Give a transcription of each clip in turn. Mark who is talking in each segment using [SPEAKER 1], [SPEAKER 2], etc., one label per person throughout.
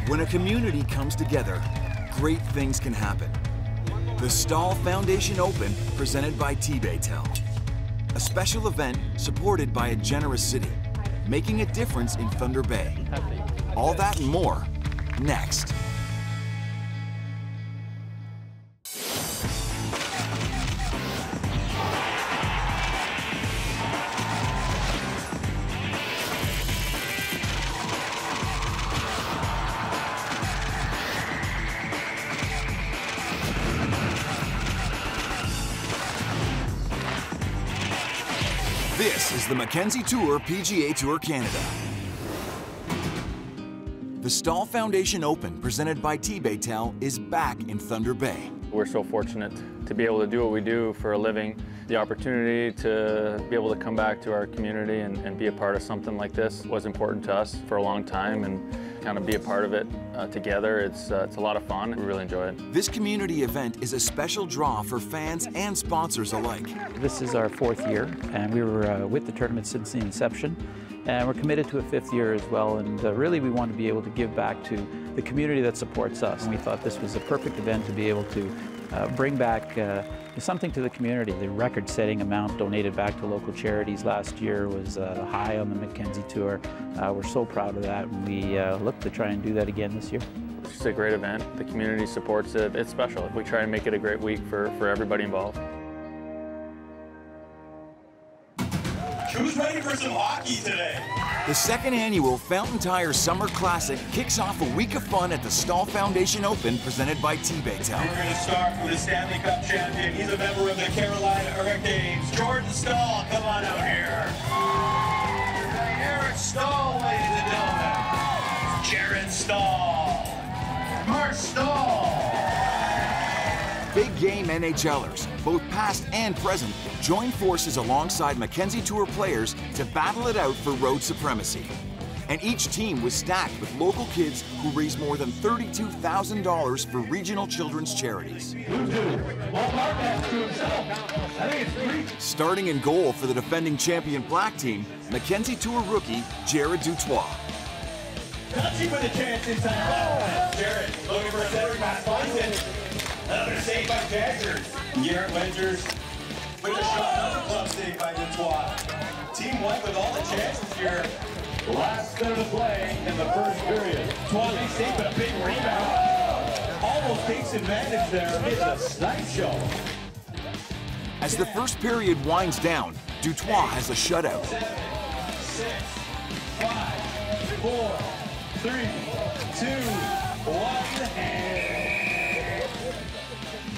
[SPEAKER 1] When a community comes together, great things can happen. The Staal Foundation Open, presented by Tbaytel. A special event supported by a generous city, making a difference in Thunder Bay. All that and more, next. This is the Mackenzie Tour PGA Tour Canada. The Staal Foundation Open, presented by Tbaytel, is back in Thunder Bay.
[SPEAKER 2] We're so fortunate to be able to do what we do for a living. The opportunity to be able to come back to our community and be a part of something like this was important to us for a long time, and kind of be a part of it together. It's a lot of fun. We really enjoy it.
[SPEAKER 1] This community event is a special draw for fans and sponsors alike.
[SPEAKER 3] This is our 4th year, and we were with the tournament since the inception. And we're committed to a 5th year as well, and really we want to be able to give back to the community that supports us. And we thought this was a perfect event to be able to bring back something to the community. The record-setting amount donated back to local charities last year was high on the Mackenzie Tour. We're so proud of that, and we look to try and do that again this year.
[SPEAKER 2] It's just a great event. The community supports it. It's special. We try and make it a great week for everybody involved.
[SPEAKER 4] Who's ready for some hockey today?
[SPEAKER 1] The 2nd annual Fountain Tire Summer Classic kicks off a week of fun at the Staal Foundation Open, presented by Tbaytel.
[SPEAKER 4] We're going to start with the Stanley Cup champion. He's a member of the Carolina Hurricanes. Jordan Staal, come on out here. Eric Staal, ladies and gentlemen. Jared Staal. Mark Staal.
[SPEAKER 1] Big game NHLers, both past and present, join forces alongside Mackenzie Tour players to battle it out for road supremacy. And each team was stacked with local kids who raised more than $32,000 for regional children's charities. Starting in goal for the defending champion black team, Mackenzie Tour rookie Jared Dutois.
[SPEAKER 4] Touching with a chance inside. Jared looking for a center pass, finds it. Another save by Jaggers. Garrett Winters with a shot, another club save by Dutois. Team White with all the chances here. Last minute of play in the first period. Dutois saved a big rebound. Almost takes advantage there. It's a nice show.
[SPEAKER 1] As the first period winds down, Dutois has a shutout.
[SPEAKER 4] 6, 5, 4, 3, 2, 1.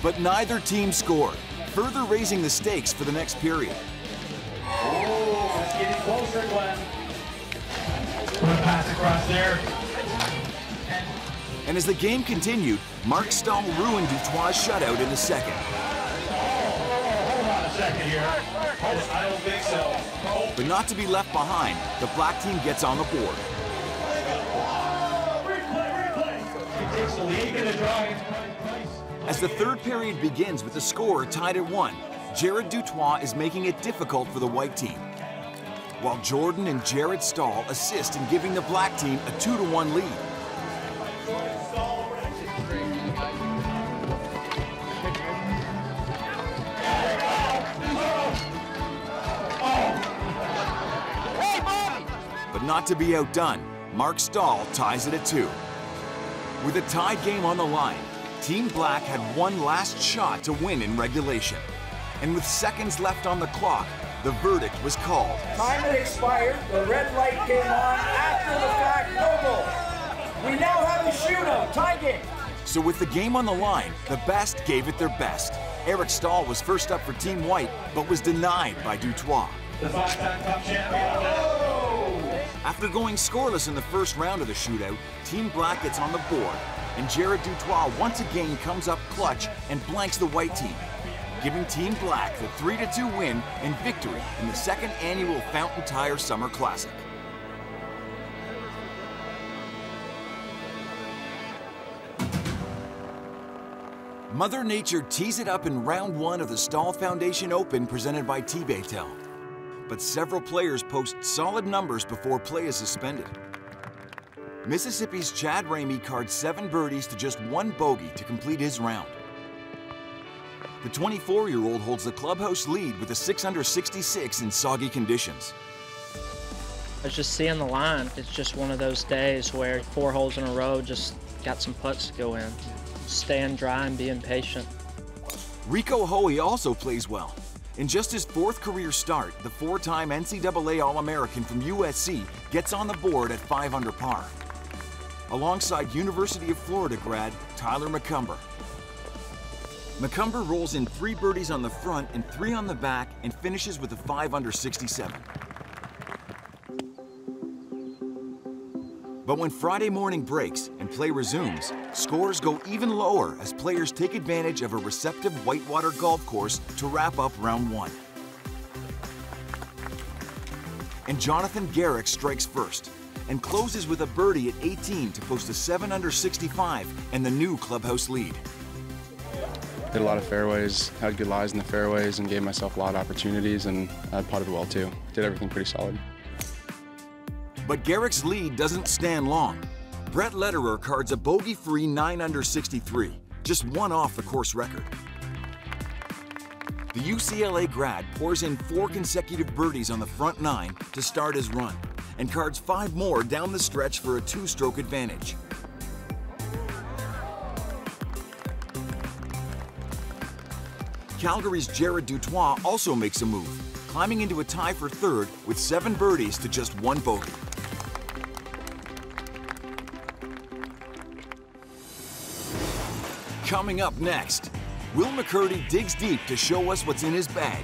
[SPEAKER 1] But neither team scored, further raising the stakes for the next period.
[SPEAKER 4] Oh, it's getting closer, Glenn. Put a pass across there.
[SPEAKER 1] And as the game continued, Mark Staal ruined Dutois' shutout in the second.
[SPEAKER 4] Hold on a second here. I don't think so.
[SPEAKER 1] But not to be left behind, the black team gets on the board.
[SPEAKER 4] Replay. He takes the lead in the drive.
[SPEAKER 1] As the third period begins with the score tied at 1, Jared Dutois is making it difficult for the white team, while Jordan and Jared Staal assist in giving the black team a 2-1 lead. But not to be outdone, Mark Staal ties it at 2. With a tied game on the line, Team Black had one last shot to win in regulation. And with seconds left on the clock, the verdict was called.
[SPEAKER 5] Time had expired, the red light came on, after the fact, no goal. We now have a shootout, tie game.
[SPEAKER 1] So with the game on the line, the best gave it their best. Eric Staal was first up for Team White, but was denied by Dutois.
[SPEAKER 4] The 5-time Cup champion.
[SPEAKER 1] After going scoreless in the first round of the shootout, Team Black gets on the board, and Jared Dutois once again comes up clutch and blanks the white team, giving Team Black the 3-2 win and victory in the 2nd annual Fountain Tire Summer Classic. Mother Nature tees it up in round 1 of the Staal Foundation Open, presented by Tbaytel. But several players post solid numbers before play is suspended. Mississippi's Chad Ramey cards 7 birdies to just 1 bogey to complete his round. The 24-year-old holds the clubhouse lead with a 6-under 66 in soggy conditions.
[SPEAKER 6] I was just seeing the line. It's just one of those days where 4 holes in a row, just got some putts to go in. Staying dry and being patient.
[SPEAKER 1] Rico Hoey also plays well. In just his 4th career start, the 4-time NCAA All-American from USC gets on the board at 5 under par, alongside University of Florida grad Tyler McCumber. McCumber rolls in 3 birdies on the front and 3 on the back and finishes with a 5 under 67. But when Friday morning breaks and play resumes, scores go even lower as players take advantage of a receptive whitewater golf course to wrap up round 1. And Jonathan Garrick strikes first and closes with a birdie at 18 to post a 7 under 65 and the new clubhouse lead.
[SPEAKER 7] Did a lot of fairways, had good lies in the fairways, and gave myself a lot of opportunities, and I putted well too. Did everything pretty solid.
[SPEAKER 1] But Garrick's lead doesn't stand long. Brett Lederer cards a bogey-free 9 under 63, just 1 off the course record. The UCLA grad pours in 4 consecutive birdies on the front 9 to start his run, and cards 5 more down the stretch for a 2-stroke advantage. Calgary's Jared Dutois also makes a move, climbing into a tie for 3rd with 7 birdies to just 1 bogey. Coming up next, Will McCurdy digs deep to show us what's in his bag.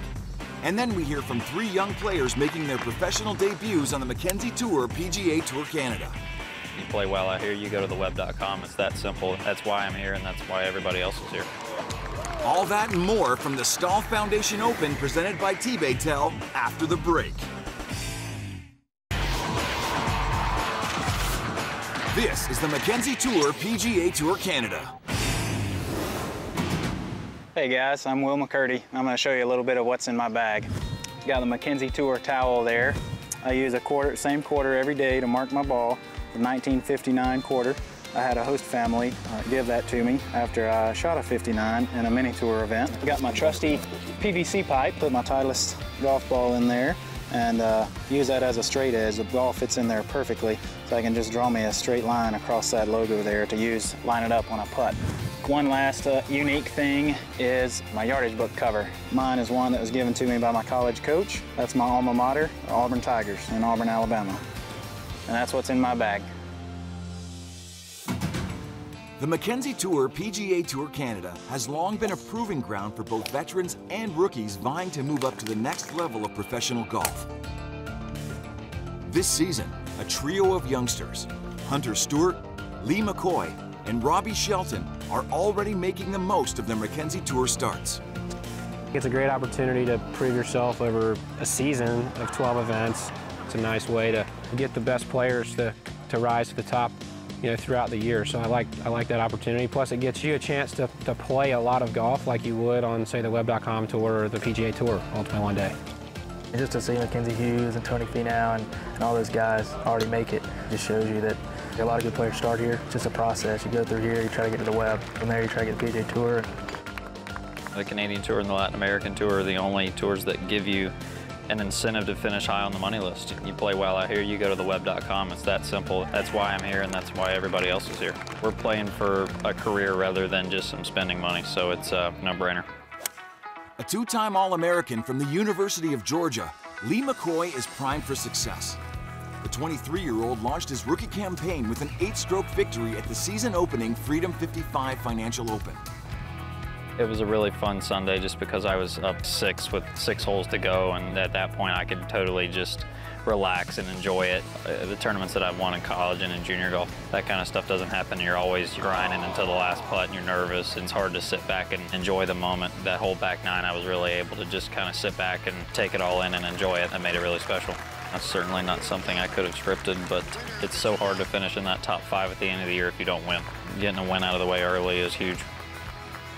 [SPEAKER 1] And then we hear from 3 young players making their professional debuts on the Mackenzie Tour PGA Tour Canada.
[SPEAKER 2] You play well out here, you go to theweb.com. It's that simple. That's why I'm here, and that's why everybody else is here.
[SPEAKER 1] All that and more from the Staal Foundation Open presented by Tbaytel after the break. This is the Mackenzie Tour PGA Tour Canada.
[SPEAKER 8] Hey guys, I'm Will McCurdy. I'm going to show you a little bit of what's in my bag. Got the Mackenzie Tour towel there. I use a same quarter every day to mark my ball, the 1959 quarter. I had a host family give that to me after I shot a 59 in a mini tour event. I got my trusty PVC pipe, put my Titleist golf ball in there, and use that as a straight edge. The ball fits in there perfectly, so I can just draw me a straight line across that logo there to line it up when I putt. One last unique thing is my yardage book cover. Mine is one that was given to me by my college coach. That's my alma mater, Auburn Tigers in Auburn, Alabama. And that's what's in my bag.
[SPEAKER 1] The Mackenzie Tour PGA Tour Canada has long been a proving ground for both veterans and rookies vying to move up to the next level of professional golf. This season, a trio of youngsters, Hunter Stewart, Lee McCoy, and Robbie Shelton, are already making the most of their Mackenzie Tour starts.
[SPEAKER 9] It's a great opportunity to prove yourself over a season of 12 events. It's a nice way to get the best players to rise to the top, throughout the year. So I like that opportunity. Plus, it gets you a chance to play a lot of golf like you would on, say, the web.com tour or the PGA Tour ultimately one day.
[SPEAKER 10] And just to see Mackenzie Hughes and Tony Finau and all those guys already make it, just shows you that a lot of good players start here. It's just a process. You go through here, you try to get to the web. From there, you try to get the PGA Tour.
[SPEAKER 2] The Canadian Tour and the Latin American Tour are the only tours that give you an incentive to finish high on the money list. You play well out here, you go to theweb.com. It's that simple. That's why I'm here, and that's why everybody else is here. We're playing for a career rather than just some spending money, so it's a no-brainer.
[SPEAKER 1] A 2-time All-American from the University of Georgia, Lee McCoy is primed for success. The 23-year-old launched his rookie campaign with an 8-stroke victory at the season-opening Freedom 55 Financial Open.
[SPEAKER 2] It was a really fun Sunday just because I was up 6 with 6 holes to go, and at that point I could totally just relax and enjoy it. The tournaments that I've won in college and in junior golf, that kind of stuff doesn't happen. You're always grinding until the last putt and you're nervous, and it's hard to sit back and enjoy the moment. That whole back 9, I was really able to just kind of sit back and take it all in and enjoy it. That made it really special. That's certainly not something I could have scripted, but it's so hard to finish in that top 5 at the end of the year if you don't win. Getting a win out of the way early is huge.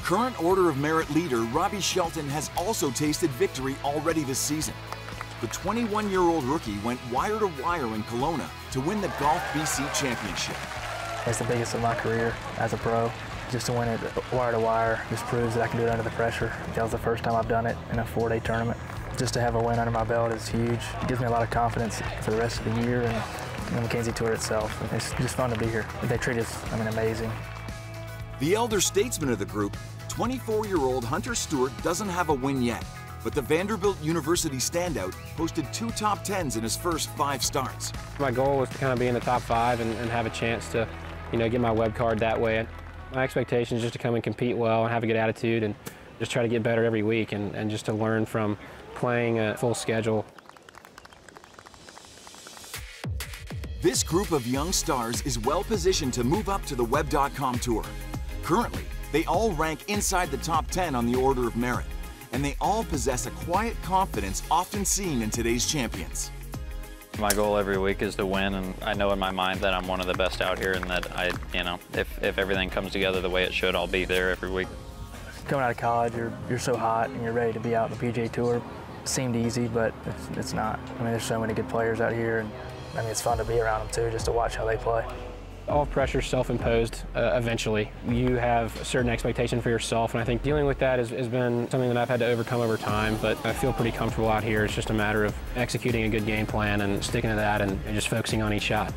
[SPEAKER 1] Current Order of Merit leader Robbie Shelton has also tasted victory already this season. the 21-year-old rookie went wire to wire in Kelowna to win the Golf BC Championship.
[SPEAKER 10] It's the biggest of my career as a pro. Just to win it wire to wire just proves that I can do it under the pressure. That was the first time I've done it in a 4-day tournament. Just to have a win under my belt is huge. It gives me a lot of confidence for the rest of the year and the Mackenzie Tour itself. It's just fun to be here. They treat us, amazing.
[SPEAKER 1] The elder statesman of the group, 24-year-old Hunter Stewart, doesn't have a win yet, but the Vanderbilt University standout posted 2 top 10s in his first 5 starts.
[SPEAKER 9] My goal was to kind of be in the top 5 and have a chance to, get my web card that way. My expectation is just to come and compete well and have a good attitude and just try to get better every week and just to learn from playing a full schedule.
[SPEAKER 1] This group of young stars is well positioned to move up to the Web.com Tour. Currently, they all rank inside the top 10 on the order of merit, and they all possess a quiet confidence often seen in today's champions.
[SPEAKER 2] My goal every week is to win, and I know in my mind that I'm one of the best out here, and that if everything comes together the way it should, I'll be there every week.
[SPEAKER 10] Coming out of college, you're so hot and you're ready to be out in the PGA Tour. It seemed easy, but it's not. There's so many good players out here, and it's fun to be around them too, just to watch how they play.
[SPEAKER 9] All pressure is self-imposed eventually. You have a certain expectation for yourself, and I think dealing with that has been something that I've had to overcome over time, but I feel pretty comfortable out here. It's just a matter of executing a good game plan and sticking to that and just focusing on each shot.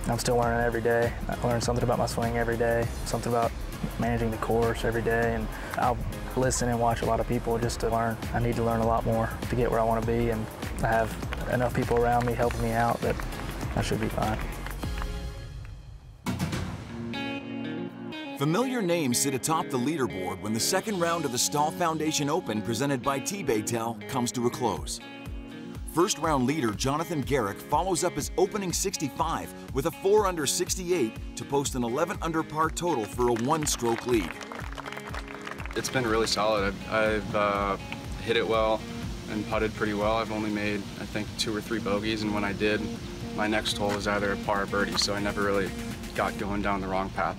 [SPEAKER 10] I'm still learning every day. I learn something about my swing every day, something about managing the course every day, and I'll listen and watch a lot of people just to learn. I need to learn a lot more to get where I want to be, and I have enough people around me helping me out that I should be fine.
[SPEAKER 1] Familiar names sit atop the leaderboard when the second round of the Staal Foundation Open presented by Tbaytel comes to a close. First-round leader Jonathan Garrick follows up his opening 65 with a 4-under 68 to post an 11-under par total for a 1-stroke lead.
[SPEAKER 7] It's been really solid. I've hit it well and putted pretty well. I've only made, I think, 2 or 3 bogeys, and when I did, my next hole was either a par or birdie, so I never really got going down the wrong path.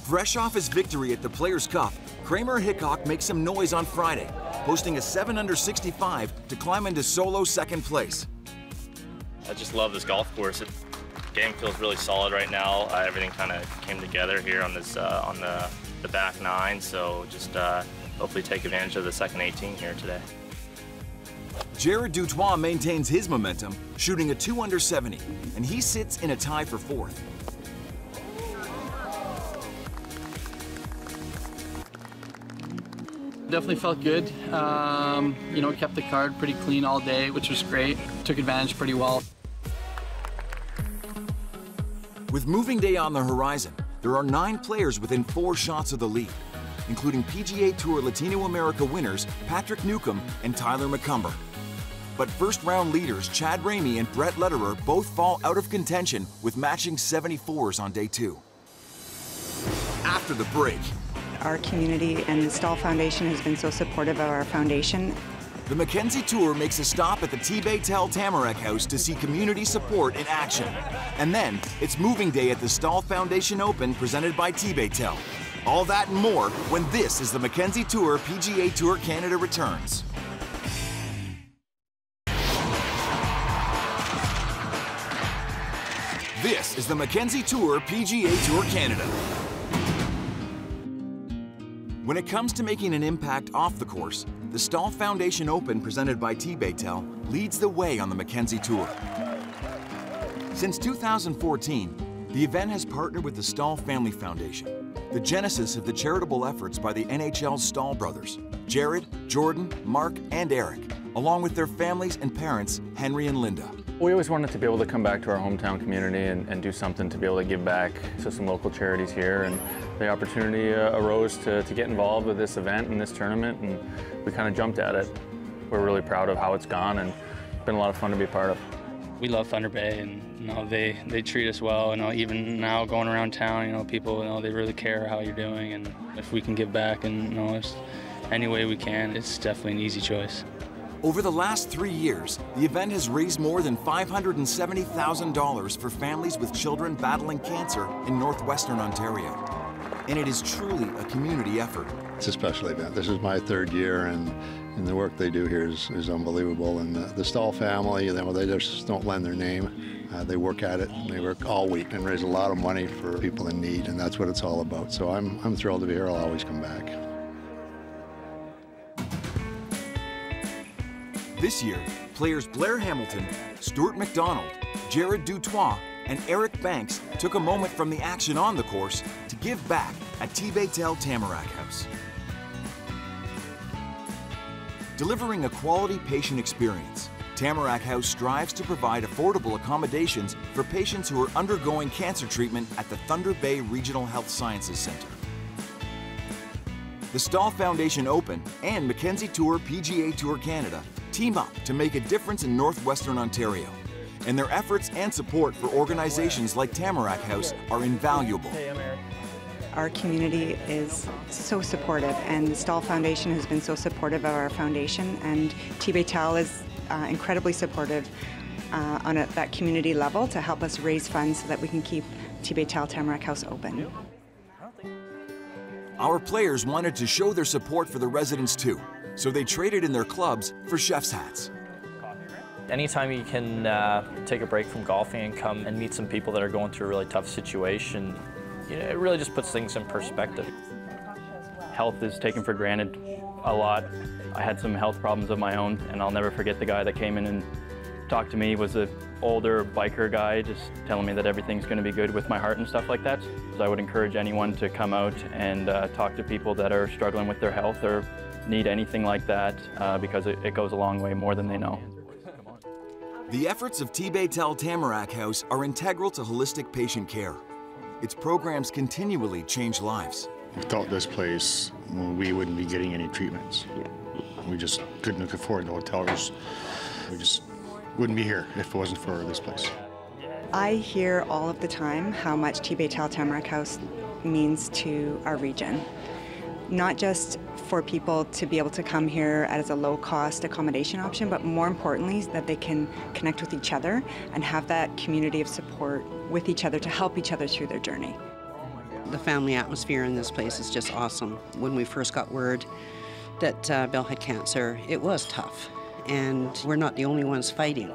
[SPEAKER 1] Fresh off his victory at the Players' Cup, Kramer Hickok makes some noise on Friday, posting a 7-under 65 to climb into solo second place.
[SPEAKER 11] I just love this golf course. The game feels really solid right now. Everything kind of came together here on this on the back 9, so just hopefully take advantage of the second 18 here today.
[SPEAKER 1] Jared Dutois maintains his momentum, shooting a 2-under 70, and he sits in a tie for 4th.
[SPEAKER 12] Definitely felt good. Kept the card pretty clean all day, which was great. Took advantage pretty well.
[SPEAKER 1] With moving day on the horizon, there are 9 players within 4 shots of the lead, including PGA Tour Latino America winners Patrick Newcomb and Tyler McCumber. But first-round leaders Chad Ramey and Brett Lederer both fall out of contention with matching 74s on day 2. After the break,
[SPEAKER 13] our community and the Staal Foundation has been so supportive of our foundation.
[SPEAKER 1] The Mackenzie Tour makes a stop at the Tbaytel Tamarack House to see community support in action. And then, it's moving day at the Staal Foundation Open presented by Tbaytel. All that and more when this is the Mackenzie Tour PGA Tour Canada returns. This is the Mackenzie Tour PGA Tour Canada. When it comes to making an impact off the course, the Staal Foundation Open presented by Tbaytel leads the way on the Mackenzie Tour. Since 2014, the event has partnered with the Staal Family Foundation, the genesis of the charitable efforts by the NHL's Staal brothers, Jared, Jordan, Mark, and Eric, along with their families and parents, Henry and Linda.
[SPEAKER 2] We always wanted to be able to come back to our hometown community and do something to be able to give back to some local charities here, and the opportunity arose to get involved with this event and this tournament, and we kind of jumped at it. We're really proud of how it's gone, and it's been a lot of fun to be a part of.
[SPEAKER 14] We love Thunder Bay, and they treat us well. Even now going around town, people they really care how you're doing, and if we can give back and any way we can, it's definitely an easy choice.
[SPEAKER 1] Over the last 3 years, the event has raised more than $570,000 for families with children battling cancer in northwestern Ontario. and it is truly a community effort.
[SPEAKER 15] It's a special event. This is my third year, and the work they do here is unbelievable. And the Staal family, they just don't lend their name. They work at it, and they work all week and raise a lot of money for people in need, and that's what it's all about. So I'm thrilled to be here. I'll always come back.
[SPEAKER 1] This year, players Blair Hamilton, Stuart McDonald, Jared Dutoit, and Eric Banks took a moment from the action on the course to give back at Tbaytel Tamarack House. Delivering a quality patient experience, Tamarack House strives to provide affordable accommodations for patients who are undergoing cancer treatment at the Thunder Bay Regional Health Sciences Centre. The Staal Foundation Open and Mackenzie Tour PGA Tour Canada team up to make a difference in Northwestern Ontario, and their efforts and support for organizations like Tamarack House are invaluable.
[SPEAKER 13] Our community is so supportive, and the Staal Foundation has been so supportive of our foundation, and Tbaytel is incredibly supportive on that community level to help us raise funds so that we can keep Tbaytel Tamarack House open.
[SPEAKER 1] Our players wanted to show their support for the residents too, so they traded in their clubs for chef's hats.
[SPEAKER 16] Anytime you can take a break from golfing and come and meet some people that are going through a really tough situation, it really just puts things in perspective.
[SPEAKER 2] Health is taken for granted a lot. I had some health problems of my own, and I'll never forget the guy that came in and talked to me. Was an older biker guy just telling me that everything's going to be good with my heart and stuff like that. So I would encourage anyone to come out and talk to people that are struggling with their health or need anything like that because it goes a long way more than they know.
[SPEAKER 1] The efforts of Tbaytel Tamarack House are integral to holistic patient care. Its programs continually change lives.
[SPEAKER 17] Without this place, we wouldn't be getting any treatments. We just couldn't afford the hotels. We just wouldn't be here if it wasn't for this place.
[SPEAKER 13] I hear all of the time how much Tbaytel Tamarack House means to our region. Not just for people to be able to come here as a low-cost accommodation option, but more importantly, that they can connect with each other and have that community of support with each other to help each other through their journey.
[SPEAKER 18] The family atmosphere in this place is just awesome. When we first got word that Bill had cancer, it was tough, and we're not the only ones fighting.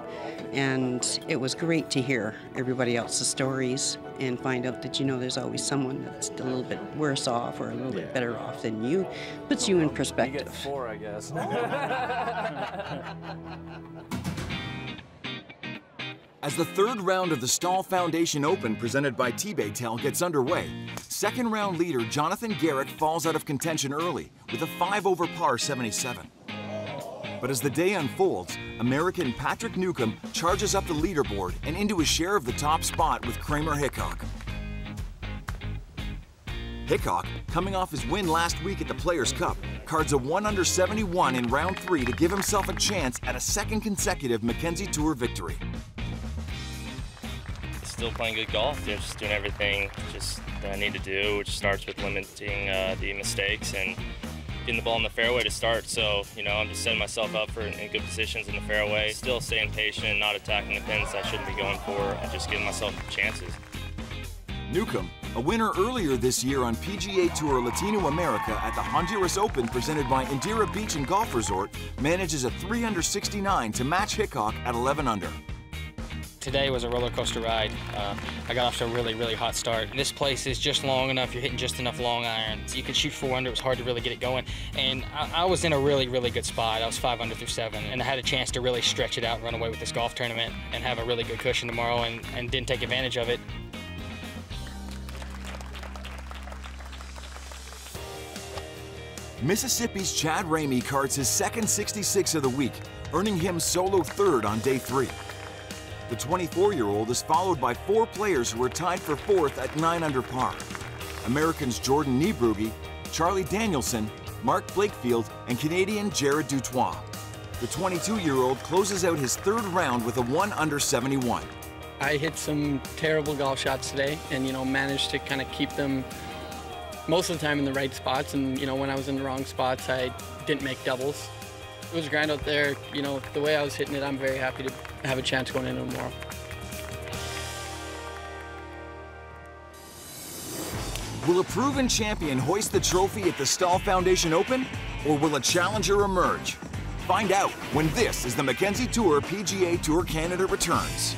[SPEAKER 18] And it was great to hear everybody else's stories and find out that, there's always someone that's a little bit worse off or a little bit better off than you. Puts you in perspective.
[SPEAKER 16] You get 4, I guess.
[SPEAKER 1] As the third round of the Staal Foundation Open presented by Tbaytel gets underway, second round leader Jonathan Garrick falls out of contention early with a 5-over par 77. But as the day unfolds, American Patrick Newcomb charges up the leaderboard and into his share of the top spot with Kramer Hickok. Hickok, coming off his win last week at the Players' Cup, cards a 1-under 71 in round 3 to give himself a chance at a second consecutive Mackenzie Tour victory.
[SPEAKER 11] Still playing good golf, just doing everything that I need to do, which starts with limiting the mistakes and getting the ball in the fairway to start. So, I'm just setting myself up for in good positions in the fairway, still staying patient, not attacking the pins I shouldn't be going for, and just giving myself chances.
[SPEAKER 1] Newcomb, a winner earlier this year on PGA Tour Latino America at the Honduras Open presented by Indira Beach and Golf Resort, manages a 3-under 69 to match Hickok at 11 under.
[SPEAKER 19] Today was a roller coaster ride. I got off to a really, really hot start. This place is just long enough, you're hitting just enough long irons. You can shoot 4 under, it was hard to really get it going. And I was in a really, really good spot. I was 5 under through 7, and I had a chance to really stretch it out and run away with this golf tournament and have a really good cushion tomorrow, and didn't take advantage of it.
[SPEAKER 1] Mississippi's Chad Ramey cards his second 66 of the week, earning him solo 3rd on day 3. The 24-year-old is followed by 4 players who are tied for 4th at 9 under par. Americans Jordan Niebrugge, Charlie Danielson, Mark Blakefield, and Canadian Jared Dutoit. The 22-year-old closes out his 3rd round with a 1-under 71.
[SPEAKER 12] I hit some terrible golf shots today and, managed to kind of keep them most of the time in the right spots. And, when I was in the wrong spots, I didn't make doubles. It was grand out there. The way I was hitting it, I'm very happy to have a chance going into tomorrow.
[SPEAKER 1] Will a proven champion hoist the trophy at the Staal Foundation Open, or will a challenger emerge? Find out when this is the Mackenzie Tour PGA Tour Canada returns.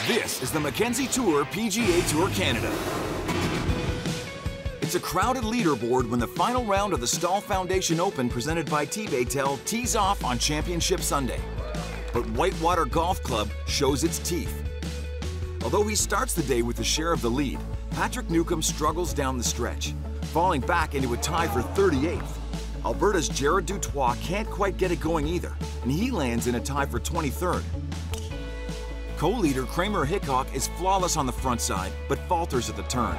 [SPEAKER 1] This is the Mackenzie Tour PGA Tour Canada. It's a crowded leaderboard when the final round of the Staal Foundation Open presented by Tbaytel tees off on Championship Sunday. But Whitewater Golf Club shows its teeth. Although he starts the day with a share of the lead, Patrick Newcomb struggles down the stretch, falling back into a tie for 38th. Alberta's Jared Dutois can't quite get it going either, and he lands in a tie for 23rd. Co-leader Kramer Hickok is flawless on the front side, but falters at the turn.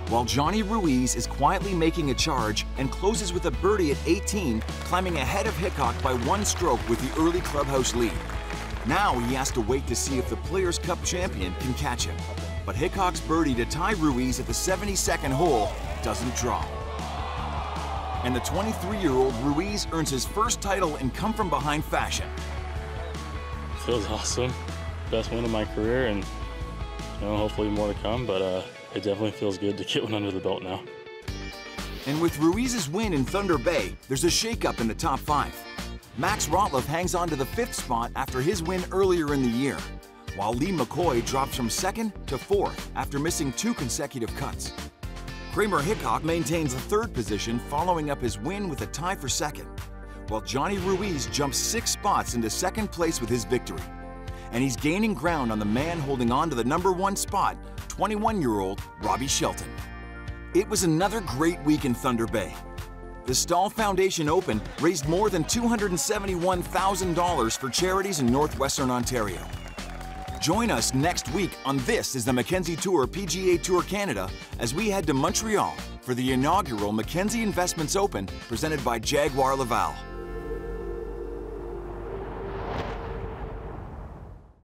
[SPEAKER 1] While Johnny Ruiz is quietly making a charge and closes with a birdie at 18, climbing ahead of Hickok by 1 stroke with the early clubhouse lead. Now he has to wait to see if the Players' Cup champion can catch him. But Hickok's birdie to tie Ruiz at the 72nd hole doesn't drop. And the 23-year-old Ruiz earns his first title in come-from-behind fashion.
[SPEAKER 20] Feels awesome. Best win of my career, and hopefully more to come, but it definitely feels good to get one under the belt now.
[SPEAKER 1] And with Ruiz's win in Thunder Bay, there's a shakeup in the top 5. Max Rotleff hangs on to the 5th spot after his win earlier in the year, while Lee McCoy drops from 2nd to 4th after missing 2 consecutive cuts. Kramer Hickok maintains the 3rd position following up his win with a tie for 2nd, while Johnny Ruiz jumps 6 spots into 2nd place with his victory. And he's gaining ground on the man holding on to the number 1 spot, 21-year-old Robbie Shelton. It was another great week in Thunder Bay. The Staal Foundation Open raised more than $271,000 for charities in northwestern Ontario. Join us next week on This is the Mackenzie Tour PGA Tour Canada as we head to Montreal for the inaugural Mackenzie Investments Open presented by Jaguar Laval.